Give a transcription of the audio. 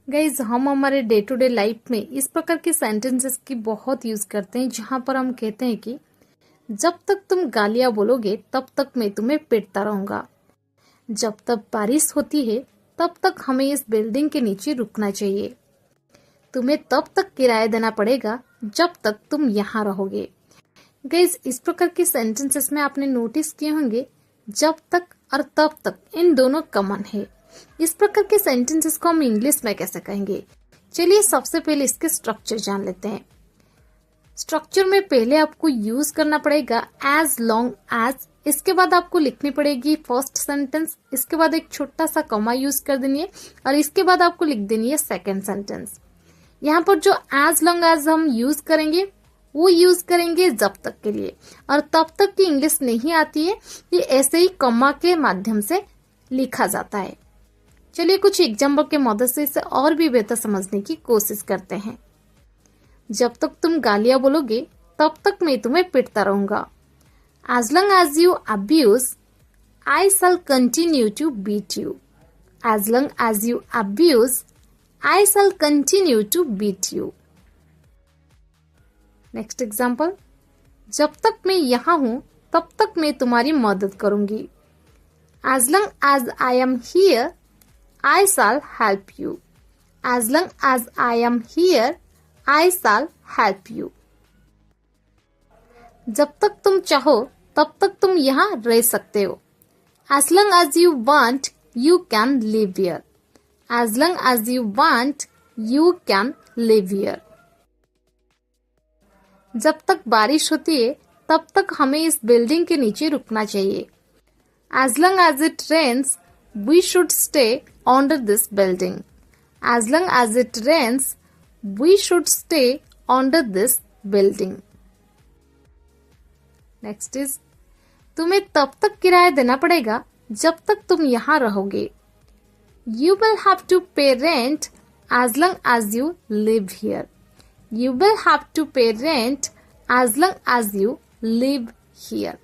Guys हम हमारे day to day life में इस प्रकार के सेंटेंसेस की बहुत यूज करते हैं जहां पर हम कहते हैं कि जब तक तुम गालियां बोलोगे तब तक मैं तुम्हें पीटता रहूंगा। जब तक बारिश होती है तब तक हमें इस बिल्डिंग के नीचे रुकना चाहिए। तुम्हें तब तक किराया देना पड़ेगा जब तक तुम यहाँ रहोगे। गाइज इस प्रकार के सेंटेंसेस में आपने नोटिस किए होंगे जब तक और तब तक इन दोनों कॉमन है। इस प्रकार के सेंटेंसेस को हम इंग्लिश में कैसे कहेंगे? चलिए सबसे पहले इसके स्ट्रक्चर जान लेते हैं। स्ट्रक्चर में पहले आपको यूज करना पड़ेगा एज लॉन्ग एज, इसके बाद आपको लिखनी पड़ेगी फर्स्ट सेंटेंस, इसके बाद एक छोटा सा कॉमा यूज कर देनी है और इसके बाद आपको लिख देनी है सेकेंड सेंटेंस। यहाँ पर जो एज लॉन्ग एज हम यूज करेंगे वो यूज करेंगे जब तक के लिए, और तब तक की इंग्लिश नहीं आती है, ये ऐसे ही कॉमा के माध्यम से लिखा जाता है। चलिए कुछ एग्जाम्पल के मदद से इसे और भी बेहतर समझने की कोशिश करते हैं। जब तक तुम गालियां बोलोगे तब तक मैं तुम्हें पीटता रहूंगा। As long as you abuse, I shall continue to beat you. As long as you abuse, I shall continue to beat you. Next example, जब तक मैं यहाँ हूँ तब तक मैं तुम्हारी मदद करूंगी। As long as I am here, I shall help you. As long as I am here, I shall help you. जब तक तुम चाहो तब तक तुम यहाँ रह सकते हो। As long as you want, you can live here. As long as you want, you can live here. जब तक बारिश होती है तब तक हमें इस बिल्डिंग के नीचे रुकना चाहिए। As long as it rains, we should stay under this building. As long as it rains, we should stay under this building. Next is, तुम्हें तब तक किराया देना पड़ेगा जब तक तुम यहाँ रहोगे। You will have to pay rent as long as you live here. You will have to pay rent as long as you live here.